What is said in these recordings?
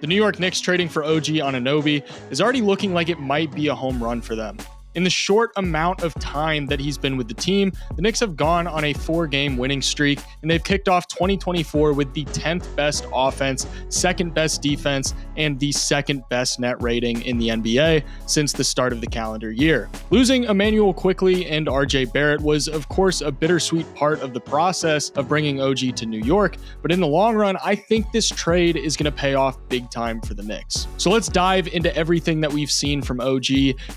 The New York Knicks trading for OG Anunoby is already looking like it might be a home run for them. In the short amount of time that he's been with the team, the Knicks have gone on a 4-game winning streak, and they've kicked off 2024 with the 10th best offense, 2nd best defense, and the 2nd best net rating in the NBA since the start of the calendar year. Losing Immanuel Quickley and RJ Barrett was, of course, a bittersweet part of the process of bringing OG to New York, but in the long run, I think this trade is going to pay off big time for the Knicks. So let's dive into everything that we've seen from OG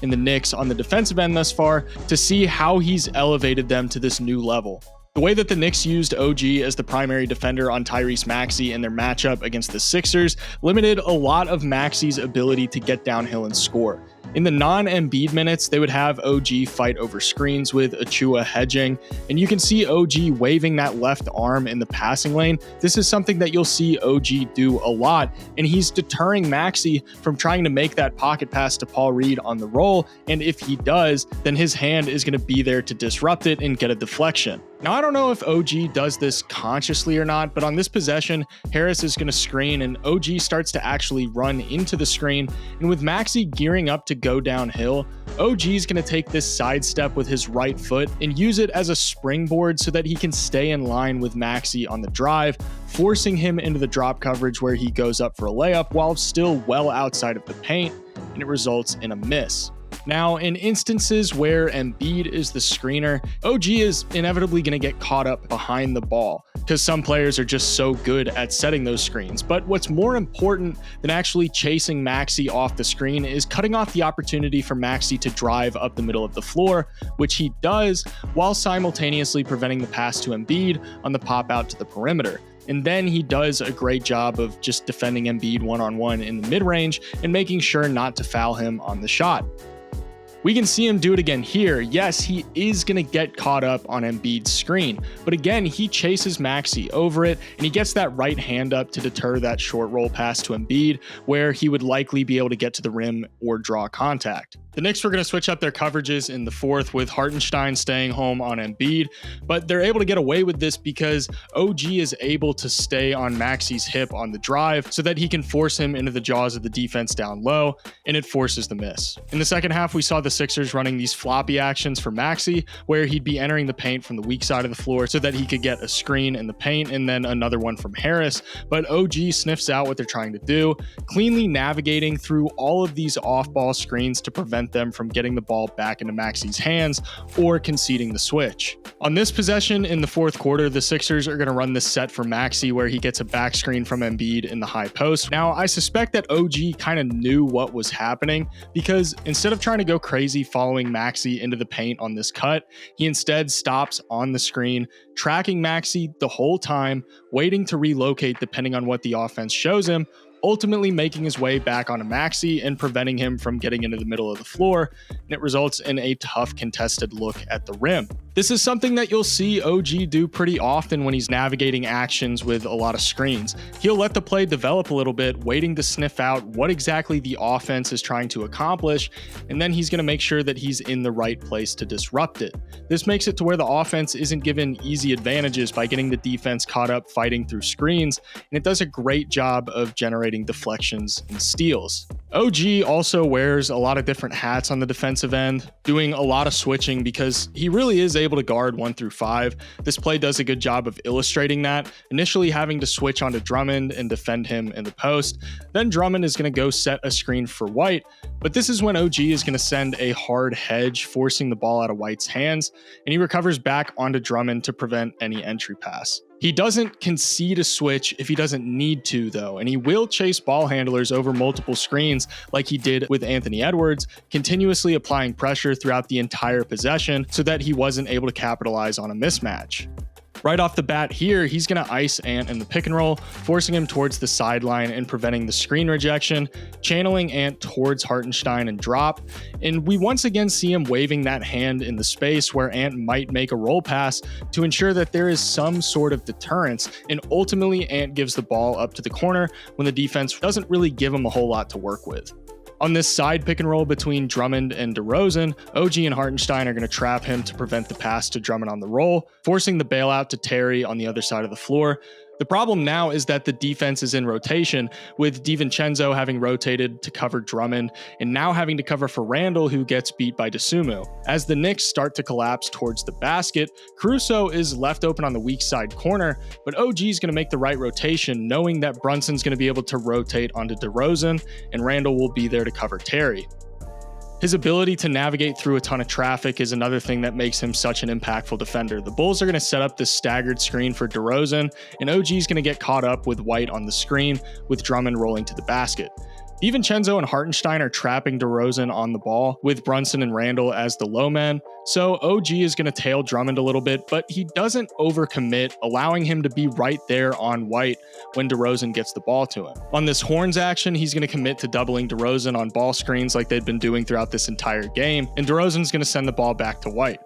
and the Knicks on the defensive end thus far to see how he's elevated them to this new level. The way that the Knicks used OG as the primary defender on Tyrese Maxey in their matchup against the Sixers limited a lot of Maxey's ability to get downhill and score. In the non-Embiid minutes, they would have OG fight over screens with Achiuwa hedging, and you can see OG waving that left arm in the passing lane. This is something that you'll see OG do a lot, and he's deterring Maxey from trying to make that pocket pass to Paul Reed on the roll, and if he does, then his hand is going to be there to disrupt it and get a deflection. Now, I don't know if OG does this consciously or not, but on this possession, Harris is going to screen and OG starts to actually run into the screen. And with Maxey gearing up to go downhill, OG is going to take this sidestep with his right foot and use it as a springboard so that he can stay in line with Maxey on the drive, forcing him into the drop coverage where he goes up for a layup while still well outside of the paint, and it results in a miss. Now, in instances where Embiid is the screener, OG is inevitably going to get caught up behind the ball because some players are just so good at setting those screens. But what's more important than actually chasing Maxey off the screen is cutting off the opportunity for Maxey to drive up the middle of the floor, which he does while simultaneously preventing the pass to Embiid on the pop out to the perimeter. And then he does a great job of just defending Embiid one-on-one in the mid-range and making sure not to foul him on the shot. We can see him do it again here. Yes, he is going to get caught up on Embiid's screen, but again, he chases Maxey over it, and he gets that right hand up to deter that short roll pass to Embiid, where he would likely be able to get to the rim or draw contact. The Knicks were going to switch up their coverages in the fourth with 𝙖𝙗𝙤𝙪 staying home on Embiid, but they're able to get away with this because OG is able to stay on Maxey's hip on the drive so that he can force him into the jaws of the defense down low, and it forces the miss. In the second half, we saw the Sixers running these floppy actions for Maxey, where he'd be entering the paint from the weak side of the floor so that he could get a screen in the paint and then another one from Harris, but OG sniffs out what they're trying to do, cleanly navigating through all of these off-ball screens to prevent them from getting the ball back into Maxey's hands or conceding the switch. On this possession in the fourth quarter, the Sixers are going to run this set for Maxey where he gets a back screen from Embiid in the high post. Now, I suspect that OG kind of knew what was happening because instead of trying to go crazy following Maxey into the paint on this cut, he instead stops on the screen, tracking Maxey the whole time, waiting to relocate depending on what the offense shows him, ultimately making his way back onto Maxey and preventing him from getting into the middle of the floor, and it results in a tough contested look at the rim. This is something that you'll see OG do pretty often when he's navigating actions with a lot of screens. He'll let the play develop a little bit, waiting to sniff out what exactly the offense is trying to accomplish, and then he's going to make sure that he's in the right place to disrupt it. This makes it to where the offense isn't given easy advantages by getting the defense caught up fighting through screens, and it does a great job of generating deflections and steals. OG also wears a lot of different hats on the defensive end, doing a lot of switching because he really is able to guard 1 through 5. This play does a good job of illustrating that, initially having to switch onto Drummond and defend him in the post. Then Drummond is going to go set a screen for White, but this is when OG is going to send a hard hedge, forcing the ball out of White's hands, and he recovers back onto Drummond to prevent any entry pass. He doesn't concede a switch if he doesn't need to, though, and he will chase ball handlers over multiple screens like he did with Anthony Edwards, continuously applying pressure throughout the entire possession so that he wasn't able to capitalize on a mismatch. Right off the bat here, he's going to ice Ant in the pick and roll, forcing him towards the sideline and preventing the screen rejection, channeling Ant towards 𝙖𝙗𝙪𝙪 and drop. And we once again see him waving that hand in the space where Ant might make a roll pass to ensure that there is some sort of deterrence. And ultimately, Ant gives the ball up to the corner when the defense doesn't really give him a whole lot to work with. On this side pick and roll between Drummond and DeRozan, OG and 𝙖𝙗𝙪𝙪 are going to trap him to prevent the pass to Drummond on the roll, forcing the bailout to Terry on the other side of the floor. The problem now is that the defense is in rotation, with DiVincenzo having rotated to cover Drummond and now having to cover for Randle, who gets beat by 𝙖𝙗𝙤𝙪. As the Knicks start to collapse towards the basket, Caruso is left open on the weak side corner, but OG is going to make the right rotation, knowing that Brunson's going to be able to rotate onto DeRozan and Randle will be there to cover Terry. His ability to navigate through a ton of traffic is another thing that makes him such an impactful defender. The Bulls are going to set up this staggered screen for DeRozan, and OG is going to get caught up with White on the screen, with Drummond rolling to the basket. DiVincenzo and 𝙖𝙗𝙤𝙪 are trapping DeRozan on the ball, with Brunson and Randle as the low men, so OG is going to tail Drummond a little bit, but he doesn't overcommit, allowing him to be right there on White when DeRozan gets the ball to him. On this horns action, he's going to commit to doubling DeRozan on ball screens like they've been doing throughout this entire game, and DeRozan's going to send the ball back to White.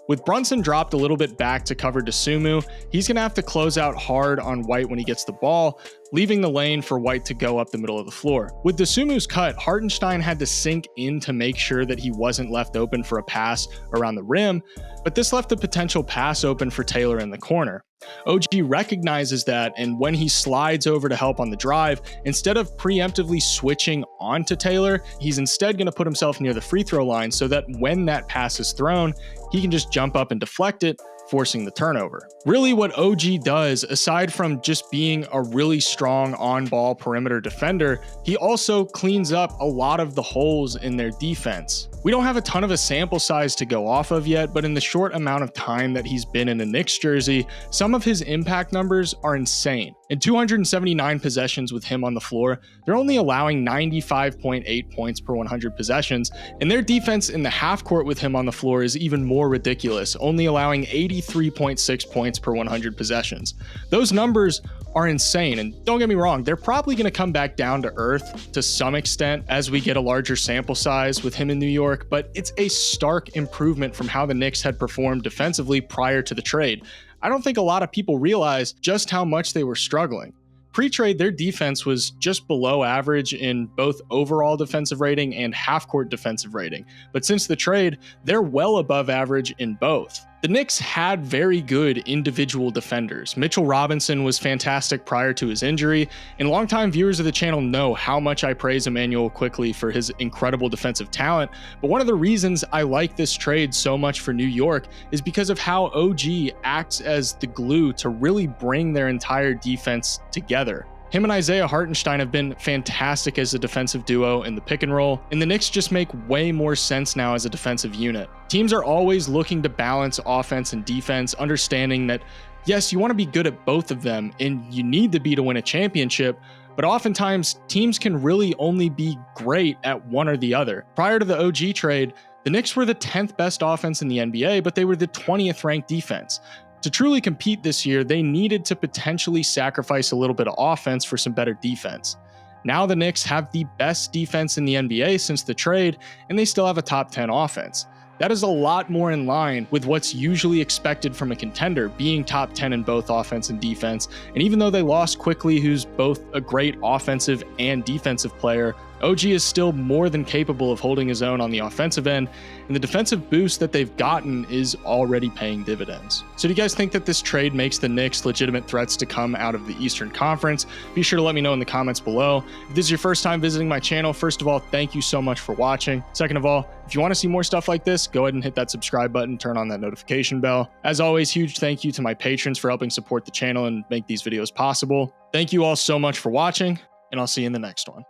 With Brunson dropped a little bit back to cover 𝙖𝙗𝙤𝙪, he's going to have to close out hard on White when he gets the ball, leaving the lane for White to go up the middle of the floor. With 𝙖𝙗𝙪's cut, 𝙖𝙗𝙗𝙪 had to sink in to make sure that he wasn't left open for a pass around the rim, but this left the potential pass open for Taylor in the corner. OG recognizes that, and when he slides over to help on the drive, instead of preemptively switching onto Taylor, he's instead going to put himself near the free throw line so that when that pass is thrown, he can just jump up and deflect it, forcing the turnover. Really what OG does, aside from just being a really strong on-ball perimeter defender, he also cleans up a lot of the holes in their defense. We don't have a ton of a sample size to go off of yet, but in the short amount of time that he's been in a Knicks jersey, some of his impact numbers are insane. In 279 possessions with him on the floor, they're only allowing 95.8 points per 100 possessions, and their defense in the half court with him on the floor is even more ridiculous, only allowing 83.6 points per 100 possessions. Those numbers are insane, and don't get me wrong, they're probably going to come back down to earth to some extent as we get a larger sample size with him in New York, but it's a stark improvement from how the Knicks had performed defensively prior to the trade. I don't think a lot of people realize just how much they were struggling. Pre-trade, their defense was just below average in both overall defensive rating and half-court defensive rating, but since the trade, they're well above average in both. The Knicks had very good individual defenders. Mitchell Robinson was fantastic prior to his injury, and longtime viewers of the channel know how much I praise Immanuel Quickley for his incredible defensive talent, but one of the reasons I like this trade so much for New York is because of how OG acts as the glue to really bring their entire defense together. Him and 𝙖𝙗𝙤𝙪 have been fantastic as a defensive duo in the pick and roll, and the Knicks just make way more sense now as a defensive unit. Teams are always looking to balance offense and defense, understanding that, yes, you want to be good at both of them, and you need to be to win a championship, but oftentimes teams can really only be great at one or the other. Prior to the OG trade, the Knicks were the 10th best offense in the NBA, but they were the 20th ranked defense. To truly compete this year, they needed to potentially sacrifice a little bit of offense for some better defense. Now the Knicks have the best defense in the NBA since the trade, and they still have a top 10 offense. That is a lot more in line with what's usually expected from a contender, being top 10 in both offense and defense. And even though they lost Quickley, who's both a great offensive and defensive player, OG is still more than capable of holding his own on the offensive end, and the defensive boost that they've gotten is already paying dividends. So do you guys think that this trade makes the Knicks legitimate threats to come out of the Eastern Conference? Be sure to let me know in the comments below. If this is your first time visiting my channel, first of all, thank you so much for watching. Second of all, if you want to see more stuff like this, go ahead and hit that subscribe button, turn on that notification bell. As always, huge thank you to my patrons for helping support the channel and make these videos possible. Thank you all so much for watching, and I'll see you in the next one.